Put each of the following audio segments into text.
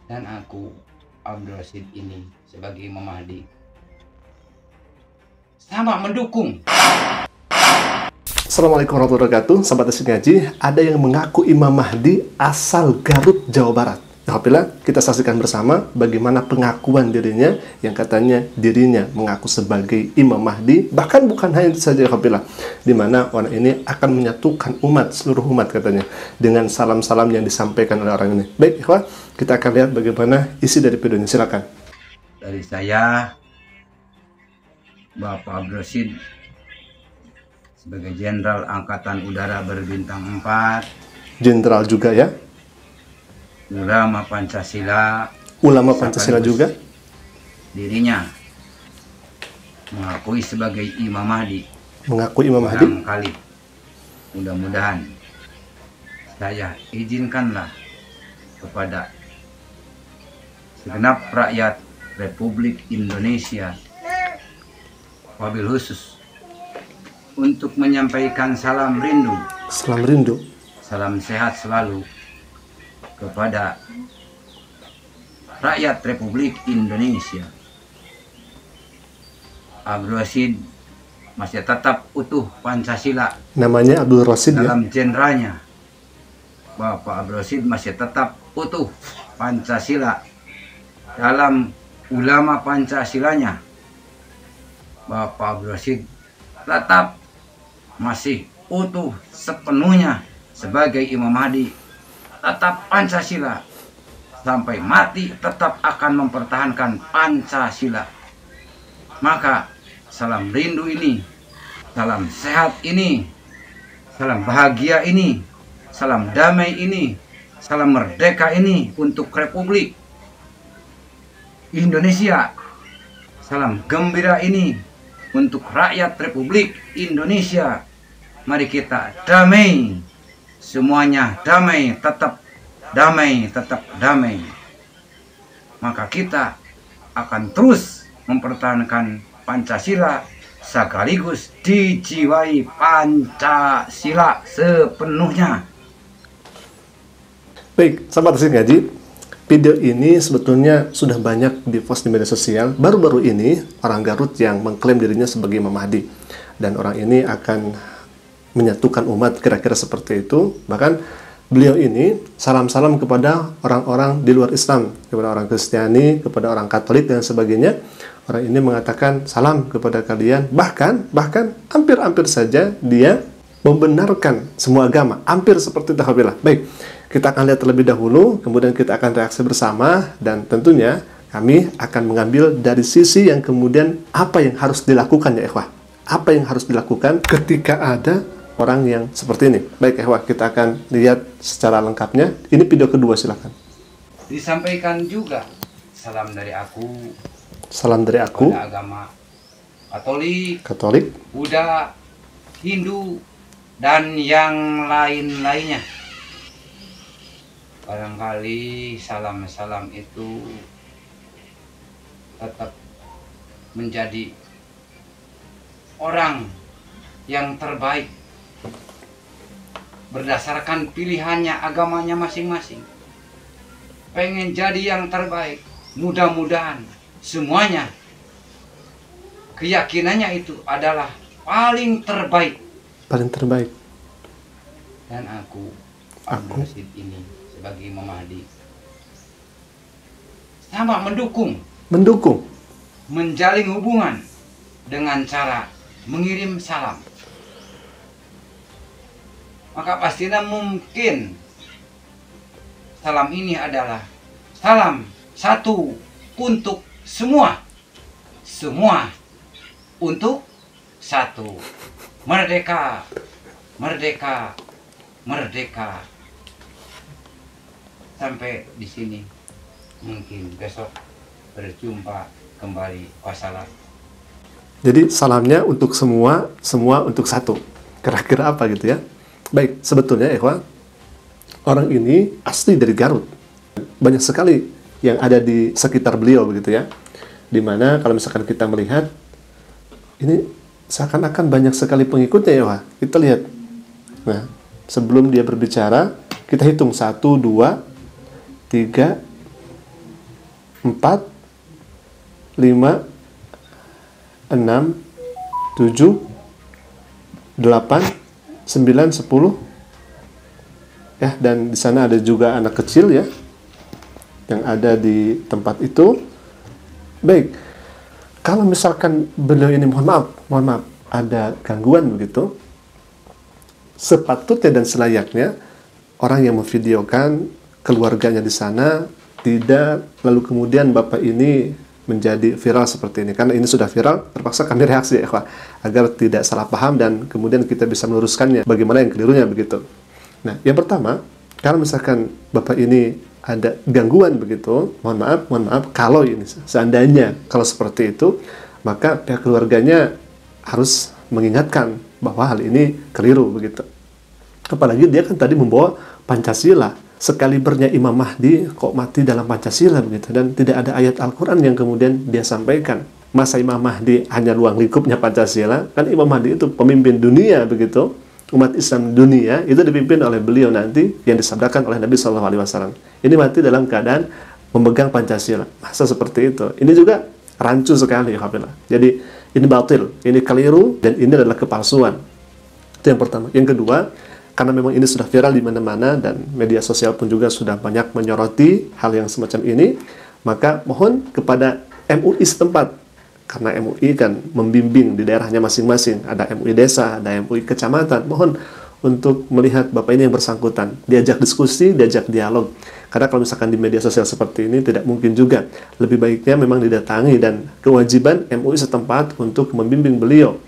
Dan aku, Abdul Rashid ini, sebagai Imam Mahdi, sama mendukung. Assalamualaikum warahmatullahi wabarakatuh. Sahabat Asik Ngaji, ada yang mengaku Imam Mahdi asal Garut, Jawa Barat. Alhamdulillah, kita saksikan bersama bagaimana pengakuan dirinya yang katanya dirinya mengaku sebagai Imam Mahdi. Bahkan bukan hanya itu saja, Alhamdulillah, di mana orang ini akan menyatukan umat, seluruh umat katanya, dengan salam-salam yang disampaikan oleh orang ini. Baik, ikhwah, kita akan lihat bagaimana isi dari videonya. Silakan. Dari saya, Bapak Abdul Rashid, sebagai Jenderal Angkatan Udara berbintang 4, Jenderal juga ya, ulama Pancasila, ulama Pancasila juga, dirinya mengakui sebagai Imam Mahdi. mengaku Imam Mahdi. Barangkali, mudah-mudahan saya izinkanlah kepada segenap rakyat Republik Indonesia, wabil khusus, untuk menyampaikan salam rindu, Salam rindu. salam sehat selalu kepada rakyat Republik Indonesia. Abdul Rashid masih tetap utuh Pancasila Namanya Abdul Rashid ya. dalam jenderalnya. Bapak Abdul Rashid masih tetap utuh Pancasila dalam ulama Pancasilanya. Bapak Abdul Rashid tetap masih utuh sepenuhnya sebagai Imam Mahdi, tetap Pancasila sampai mati, tetap akan mempertahankan Pancasila. Maka salam rindu ini, salam sehat ini, salam bahagia ini, salam damai ini, salam merdeka ini untuk Republik Indonesia, salam gembira ini untuk rakyat Republik Indonesia. Mari kita damai, semuanya damai, tetap damai, tetap damai. Maka kita akan terus mempertahankan Pancasila sekaligus dijiwai Pancasila sepenuhnya. Baik, sahabat Asik Ngaji, video ini sebetulnya sudah banyak di-post di media sosial. Baru-baru ini orang Garut yang mengklaim dirinya sebagai Imam Mahdi, dan orang ini akan menyatukan umat, kira-kira seperti itu. Bahkan beliau ini salam-salam kepada orang-orang di luar Islam, kepada orang Kristiani, kepada orang Katolik dan sebagainya. Orang ini mengatakan salam kepada kalian, bahkan hampir saja dia membenarkan semua agama, hampir seperti itu. Alhamdulillah. Baik, kita akan lihat terlebih dahulu, kemudian kita akan reaksi bersama, dan tentunya kami akan mengambil dari sisi yang kemudian apa yang harus dilakukan ya ikhwah. Apa yang harus dilakukan ketika ada orang yang seperti ini. Baik ikhwah, kita akan lihat secara lengkapnya. Ini video kedua, silakan. Disampaikan juga salam dari aku, Salam dari aku, pada agama Katolik, Buddha, Hindu, dan yang lain-lainnya. Barangkali salam-salam itu tetap menjadi orang yang terbaik berdasarkan pilihannya, agamanya masing-masing. Pengen jadi yang terbaik, mudah-mudahan semuanya keyakinannya itu adalah paling terbaik. paling terbaik. Dan aku, Abdul Rashid ini, sebagai Imam Mahdi, sama mendukung, menjalin hubungan dengan cara mengirim salam. Maka pastinya mungkin salam ini adalah salam satu untuk semua, semua untuk satu. Merdeka, merdeka, merdeka. Sampai di sini. Mungkin besok berjumpa kembali. Wassalam. Jadi salamnya untuk semua, semua untuk satu. Kira-kira apa gitu ya. Baik, sebetulnya ikhwan, orang ini asli dari Garut. Banyak sekali yang ada di sekitar beliau begitu ya. Dimana kalau misalkan kita melihat, ini seakan-akan banyak sekali pengikutnya ya Wah. Kita lihat. Nah, sebelum dia berbicara, kita hitung 1, 2, 3, 4, 5, 6, 7, 8, 9, 10 ya, dan di sana ada juga anak kecil ya yang ada di tempat itu. Baik, kalau misalkan beliau ini mohon maaf ada gangguan begitu, sepatutnya dan selayaknya orang yang memvideokan keluarganya di sana tidak lalu kemudian bapak ini menjadi viral seperti ini. Karena ini sudah viral, terpaksa kami reaksi ya, agar tidak salah paham dan kemudian kita bisa meluruskannya bagaimana yang kelirunya begitu. Nah, yang pertama, kalau misalkan bapak ini ada gangguan begitu, mohon maaf, kalau ini seandainya kalau seperti itu, maka pihak keluarganya harus mengingatkan bahwa hal ini keliru begitu. Apalagi dia kan tadi membawa Pancasila. Sekalibernya Imam Mahdi kok mati dalam Pancasila begitu, dan tidak ada ayat Al-Quran yang kemudian dia sampaikan. Masa Imam Mahdi hanya ruang lingkupnya Pancasila? Kan Imam Mahdi itu pemimpin dunia begitu, umat Islam dunia itu dipimpin oleh beliau nanti yang disabdakan oleh Nabi SAW. Ini mati dalam keadaan memegang Pancasila. Masa seperti itu? Ini juga rancu sekali ya. Jadi ini batil, ini keliru, dan ini adalah kepalsuan. Itu yang pertama. Yang kedua, karena memang ini sudah viral di mana-mana dan media sosial pun juga sudah banyak menyoroti hal yang semacam ini, maka mohon kepada MUI setempat, karena MUI kan membimbing di daerahnya masing-masing, ada MUI desa, ada MUI kecamatan, mohon untuk melihat bapak ini yang bersangkutan, diajak diskusi, diajak dialog. Karena kalau misalkan di media sosial seperti ini tidak mungkin juga. Lebih baiknya memang didatangi, dan kewajiban MUI setempat untuk membimbing beliau.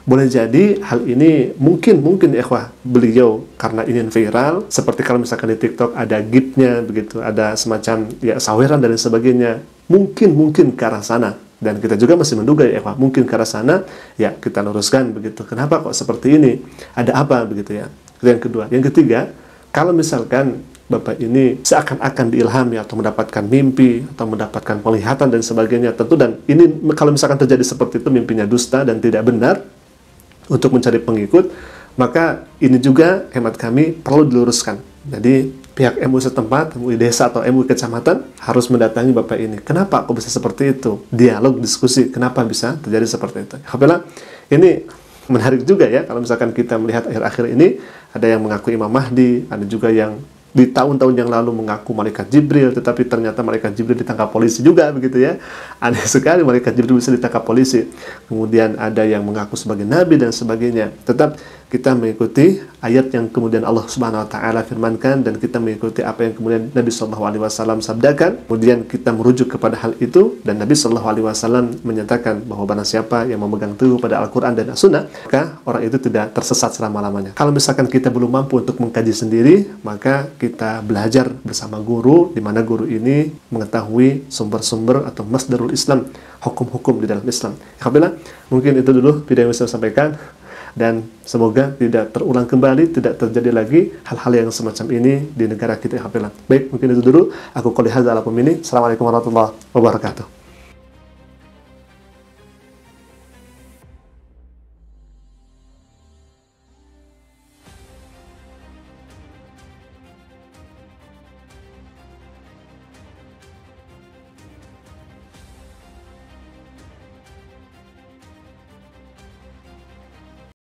Boleh jadi hal ini mungkin ya ikhwah, beliau karena ini viral, seperti kalau misalkan di TikTok ada gifnya begitu, ada semacam ya saweran dan sebagainya, mungkin ke arah sana, dan kita juga masih menduga ya ikhwah, mungkin ke arah sana, ya kita luruskan begitu. Kenapa kok seperti ini? Ada apa begitu ya? Itu yang kedua. Yang ketiga, kalau misalkan bapak ini seakan-akan diilhami atau mendapatkan mimpi atau mendapatkan penglihatan dan sebagainya, tentu, dan ini kalau misalkan terjadi seperti itu, mimpinya dusta dan tidak benar untuk mencari pengikut, maka ini juga hemat kami perlu diluruskan. Jadi pihak MUI setempat, MUI desa atau MUI kecamatan harus mendatangi bapak ini. Kenapa kok bisa seperti itu? Dialog, diskusi, kenapa bisa terjadi seperti itu? Alhamdulillah, ini menarik juga ya, kalau misalkan kita melihat akhir-akhir ini, ada yang mengaku Imam Mahdi, ada juga yang di tahun-tahun yang lalu mengaku malaikat Jibril, tetapi ternyata malaikat Jibril ditangkap polisi juga begitu ya. Aneh sekali malaikat Jibril bisa ditangkap polisi. Kemudian ada yang mengaku sebagai nabi dan sebagainya. Tetap kita mengikuti ayat yang kemudian Allah Subhanahu wa taala firmankan, dan kita mengikuti apa yang kemudian Nabi sallallahu alaihi wasallam sabdakan. Kemudian kita merujuk kepada hal itu, dan Nabi sallallahu alaihi wasallam menyatakan bahwa barang siapa yang memegang teguh pada Al-Qur'an dan As-Sunnah, maka orang itu tidak tersesat selama-lamanya. Kalau misalkan kita belum mampu untuk mengkaji sendiri, maka kita belajar bersama guru, di mana guru ini mengetahui sumber-sumber atau masdarul Islam, hukum-hukum di dalam Islam. Alhamdulillah, mungkin itu dulu video yang bisa saya sampaikan, dan semoga tidak terulang kembali, tidak terjadi lagi hal-hal yang semacam ini di negara kita. Alhamdulillah. Baik, mungkin itu dulu. Aku qouli hadza ala qawmini. Assalamualaikum warahmatullahi wabarakatuh.